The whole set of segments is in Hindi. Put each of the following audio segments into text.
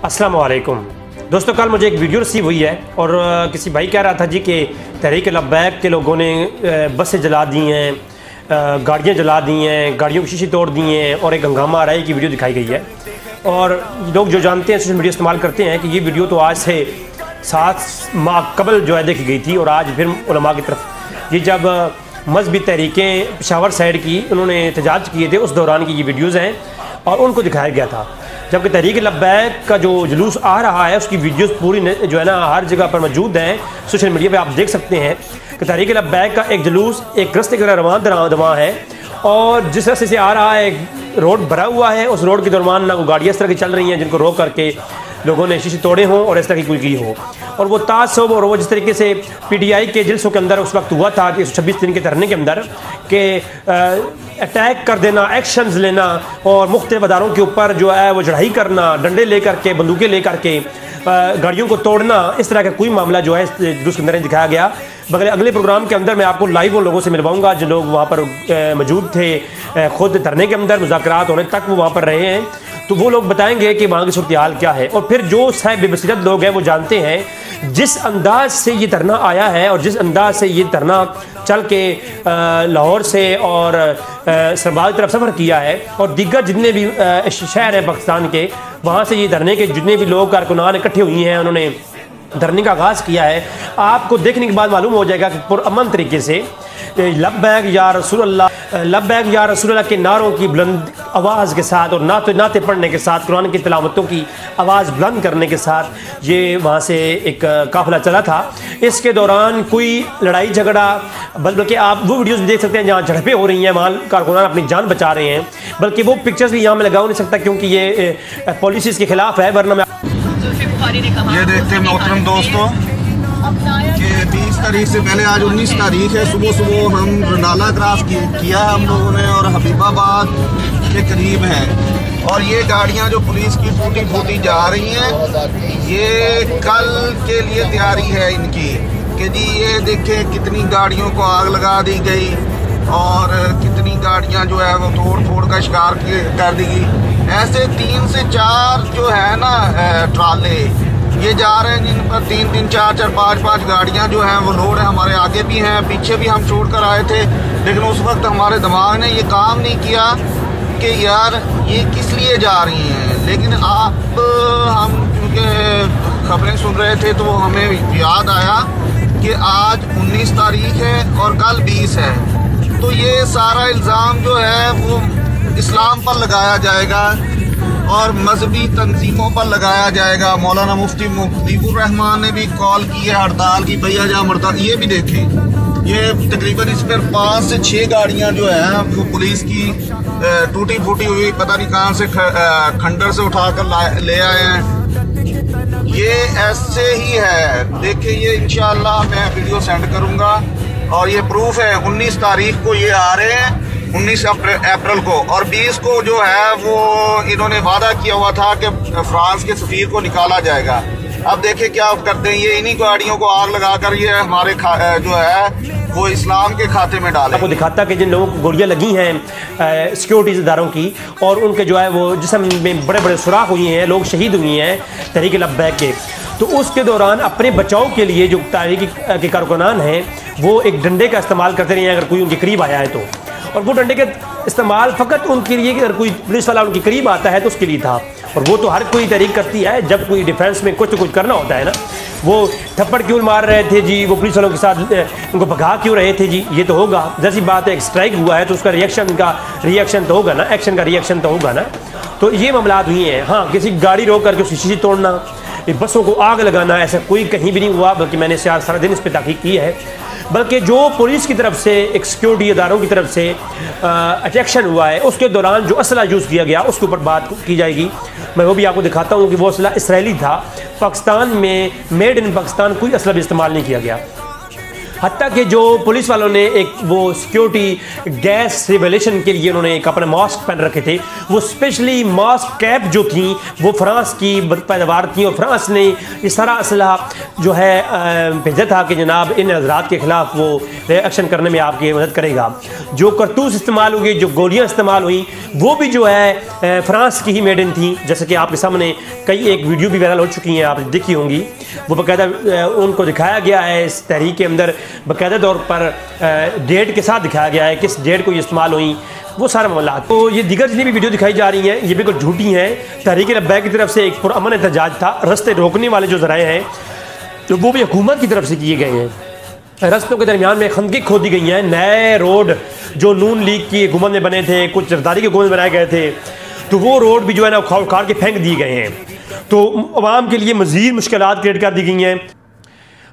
अस्सलाम वालेकुम दोस्तों, कल मुझे एक वीडियो रिसीव हुई है और किसी भाई कह रहा था जी कि तहरीक लब्बैक के लोगों ने बसें जला दी हैं, गाड़ियाँ जला दी हैं, गाड़ियों की शीशी तोड़ दी हैं और एक हंगामा आ रहा है की वीडियो दिखाई गई है। और लोग जो जानते हैं, सोशल मीडिया इस्तेमाल करते हैं कि ये वीडियो तो आज से 7 माह कबल जो है देखी गई थी और आज फिर उलमा की तरफ ये जब मजहबी तहरीकें पेशावर साइड की उन्होंने एहतजाज किए थे, उस दौरान की ये वीडियोज़ हैं और उनको दिखाया गया था। जबकि तहरीक लब्बैक का जो जुलूस आ रहा है उसकी वीडियोस पूरी जो है ना हर जगह पर मौजूद हैं, सोशल मीडिया पे आप देख सकते हैं कि तहरीक लब्बैक का एक जुलूस एक रस्ते की तरह रवां है और जिस रस्ते से आ रहा है रोड भरा हुआ है, उस रोड के दरमियान ना कोई गाड़ियाँ इस तरह की चल रही हैं जिनको रोक करके लोगों ने शीशे तोड़े हों और इस तरह की कोई की हो। और वो तासुब और वो जिस तरीके से PTI के जलसों के अंदर उस वक्त हुआ था कि 126 दिन के धरने के अंदर के अटैक कर देना, एक्शंस लेना और मुख्तलिफ अदारों के ऊपर जो है वो चढ़ाई करना, डंडे ले करके, बंदूकें ले करके गाड़ियों को तोड़ना, इस तरह का कोई मामला जो है जुलूस के अंदर नहीं दिखाया गया। मगर अगले प्रोग्राम के अंदर मैं आपको लाइव उन लोगों से मिलवाऊंगा जो लोग वहाँ पर मौजूद थे, खुद धरने के अंदर मुज़ाकरात होने तक वो वहाँ पर रहे हैं, तो वो लोग बताएंगे कि वहाँ की सूरत हाल क्या है। और फिर जो साहब बेबसीरत लोग हैं वो जानते हैं जिस अंदाज से ये धरना आया है और जिस अंदाज से ये धरना चल के लाहौर से और सरबाज की तरफ सफ़र किया है और दीगर जितने भी शहर हैं पाकिस्तान के, वहाँ से ये धरने के जितने भी लोग कारकुनान इकट्ठे हुई हैं, उन्होंने धरने का आगाज़ किया है। आपको देखने के बाद मालूम हो जाएगा कि पुरअमन तरीके से लब्बैक या रसूल अल्लाह, लब्बैक या रसूल अल्लाह के नारों की बुलंद आवाज़ के साथ और नाते पढ़ने के साथ, कुरान की तिलावतों की आवाज़ बुलंद करने के साथ ये वहाँ से एक काफ़िला चला था। इसके दौरान कोई लड़ाई झगड़ा, बल्कि आप वो वीडियोस भी देख सकते हैं जहाँ झड़पें हो रही हैं, वहाँ कारकुनान अपनी जान बचा रहे हैं। बल्कि वो पिक्चर्स भी यहाँ में लगा नहीं सकता क्योंकि ये पॉलिसीज़ के ख़िलाफ़ है, वरना मैं ये देखते हैं मोहतरम दोस्तों कि 20 तारीख से पहले आज 19 तारीख है, सुबह हम रंडाला क्रॉस किया हम लोगों ने और हबीबाबाद के करीब है और ये गाड़ियां जो पुलिस की टूटी फूटी जा रही हैं, ये कल के लिए तैयारी है इनकी कि जी ये देखें कितनी गाड़ियों को आग लगा दी गई और कितनी गाड़ियां जो है वो तोड़ फोड़ का शिकार कर दी गई। ऐसे 3 से 4 जो है ना ट्राले ये जा रहे हैं जिन पर 3-3, 4-4, 5-5 गाड़ियां जो हैं वो लोड है। हमारे आगे भी हैं, पीछे भी हम छोड़ कर आए थे, लेकिन उस वक्त हमारे दिमाग ने ये काम नहीं किया कि यार ये किस लिए जा रही हैं। लेकिन आप हम क्योंकि खबरें सुन रहे थे तो हमें याद आया कि आज 19 तारीख है और कल 20 है, तो ये सारा इल्ज़ाम जो है वो इस्लाम पर लगाया जाएगा और मजहबी तंजीमों पर लगाया जाएगा। मौलाना मुफ्ती मुजीबुर रहमान ने भी कॉल की है हड़ताल की, भैया जा हड़ताल। ये भी देखें, ये तकरीबन इस पर 5 से 6 गाड़ियां जो हैं वो पुलिस की टूटी फूटी हुई पता नहीं कहाँ से खंडर से उठाकर ले आए हैं। ये ऐसे ही है, देखिए ये इंशाअल्लाह मैं वीडियो सेंड करूँगा और ये प्रूफ है। 19 तारीख को ये आ रहे हैं, 19 अप्रैल को, और 20 को जो है वो इन्होंने वादा किया हुआ था कि फ्रांस के सफीर को निकाला जाएगा। अब देखिए क्या करते हैं, ये इन्हीं गाड़ियों को आग लगाकर ये हमारे जो है वो इस्लाम के खाते में डाले। आपको दिखाता कि जिन लोगों को गोलियां लगी हैं सिक्योरिटी इदारों की और उनके जो है वो जिस्म में बड़े बड़े सुराख हुए हैं, लोग शहीद हुए हैं तहरीक लब्बैक के, तो उसके दौरान अपने बचाव के लिए जो तहरीक के कारकुनान हैं वो एक डंडे का इस्तेमाल करते रहे हैं अगर कोई उनके करीब आया है तो। और वो डंडे का इस्तेमाल फ़कत उनके लिए अगर कोई पुलिस वाला उनके करीब आता है तो उसके लिए था। और वो तो हर कोई तहरीक करती है, जब कोई डिफेंस में कुछ तो कुछ करना होता है ना। वो थप्पड़ क्यों मार रहे थे जी, वो पुलिस वालों के साथ उनको भगा क्यों रहे थे जी, ये तो होगा। जैसी बात है, एक स्ट्राइक हुआ है तो उसका रिएक्शन तो होगा ना, एक्शन का रिएक्शन तो होगा ना। तो ये मामलात हुई हैं। हाँ, किसी गाड़ी रोक करके उसकी शीशी तोड़ना, बसों को आग लगाना, ऐसा कोई कहीं भी नहीं हुआ। बल्कि मैंने सारा दिन इस पर तहकीक की है। बल्कि जो पुलिस की तरफ से, एक सिक्योरिटी इदारों की तरफ से अटैक्शन हुआ है उसके दौरान जो असला यूज़ किया गया उसके ऊपर बात की जाएगी। मैं वो भी आपको दिखाता हूँ कि वो असला इसराइली था, पाकिस्तान में मेड इन पाकिस्तान कोई असला भी इस्तेमाल नहीं किया गया। हत्ता कि जो पुलिस वालों ने एक वो सिक्योरिटी गैस रिवोल्यूशन के लिए उन्होंने एक अपने मास्क पहन रखे थे, वो स्पेशली मास्क कैप जो थी वो फ्रांस की पैदावार थी और फ्रांस ने इस सारा असला जो है भेजा था कि जनाब इन हजरात के ख़िलाफ़ वो एक्शन करने में आपकी मदद करेगा। जो करतूस इस्तेमाल हुई, जो गोलियाँ इस्तेमाल हुई, वो भी जो है फ्रांस की ही मेड इन थी। जैसे कि आपके सामने कई एक वीडियो भी वायरल हो चुकी हैं, आप देखी होंगी, वो बाकायदा उनको दिखाया गया है इस तहरीक के अंदर, बाकायदा तौर पर डेट के साथ दिखाया गया है किस डेट को ये इस्तेमाल हुई, वो सारा मामला। तो ये दीगर जितनी भी वीडियो दिखाई जा रही हैं ये बिल्कुल झूठी हैं। तहरीक लब्बैक की तरफ से एक पुरअमन एहतजाज था, रस्ते रोकने वाले जो ज़राए हैं तो वो भी हुकूमत की तरफ से किए गए हैं। रस्तों के दरमियान में खंदकें खोदी गई हैं, नए रोड जो नून लीग की हुकूमत में बने थे, कुछ जरदारी की हुकूमत में बनाए गए थे, तो वो रोड भी जो है ना उखाड़ के फेंक दिए गए हैं। तो अवाम के लिए मज़ीद मुश्किलात क्रिएट कर दी गई हैं।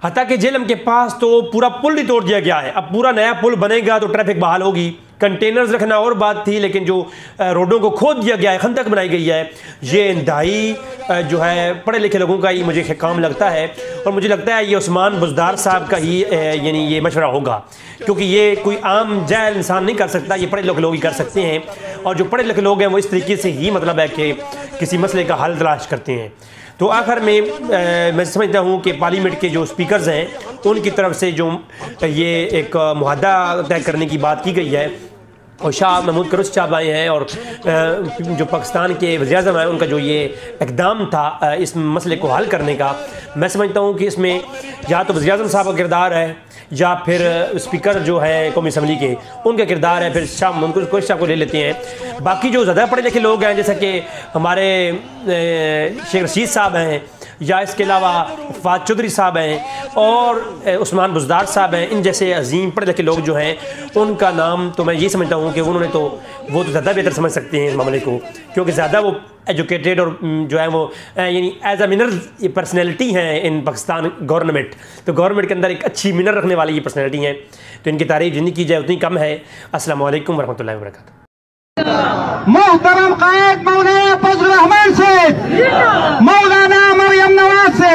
हत्ता कि जेलम के पास तो पूरा पुल ही तोड़ दिया गया है। अब पूरा नया पुल बनेगा तो ट्रैफिक बहाल होगी। कंटेनर्स रखना और बात थी, लेकिन जो रोडों को खोद दिया गया है, खंदक बनाई गई है, ये इंतहाई जो है पढ़े लिखे लोगों का ही मुझे काम लगता है। और मुझे लगता है ये उस्मान बुज़दार साहब का ही यानी ये मशवरा होगा, क्योंकि ये कोई आम जाहिल इंसान नहीं कर सकता, ये पढ़े लिखे लोग ही कर सकते हैं। और जो पढ़े लिखे लोग हैं वो इस तरीके से ही मतलब है कि किसी मसले का हल तलाश करते हैं। तो आखिर में मैं समझता हूँ कि पार्लियामेंट के जो स्पीकर्स हैं उनकी तरफ से जो ये एक मुआहदा तय करने की बात की गई है, और शाह महमूद कुरैशी साहब आए हैं और जो पाकिस्तान के वज़ीर-ए-आज़म हैं उनका जो ये इक़दाम था इस मसले को हल करने का, मैं समझता हूँ कि इसमें या तो वज़ीर-ए-आज़म साहब का किरदार है या फिर स्पीकर जो है कौमी असम्बली के उनका किरदार है, फिर शाह महमूद कुरैशी साहब को ले लेते हैं। बाकी जो ज़्यादा पढ़े लिखे लोग हैं जैसे कि हमारे शेख रशीद साहब हैं या इसके अलावा फाज चौधरी साहब हैं और उस्मान बुज़दार साहब हैं, इन जैसे अजीम पढ़े लिखे लोग जो हैं उनका नाम तो मैं ये समझता हूँ कि उन्होंने तो वो तो ज़्यादा बेहतर समझ सकते हैं इस मामले को, क्योंकि ज़्यादा वो एजुकेटेड और जो है वो यानी एज अ मिनरल पर्सनैलिटी हैं इन पाकिस्तान गवर्नमेंट। तो गवर्नमेंट के अंदर एक अच्छी मिनर रखने वाली ये पर्सनैलिटी हैं, तो इनकी तारीफ जितनी की जाए उतनी कम है। अस्सलामु अलैकुम वरहमतुल्लाहि वबरकातुहू। मोहतरम कायद मौलाना फजल रहमान से, मौलाना मरियम नवाज से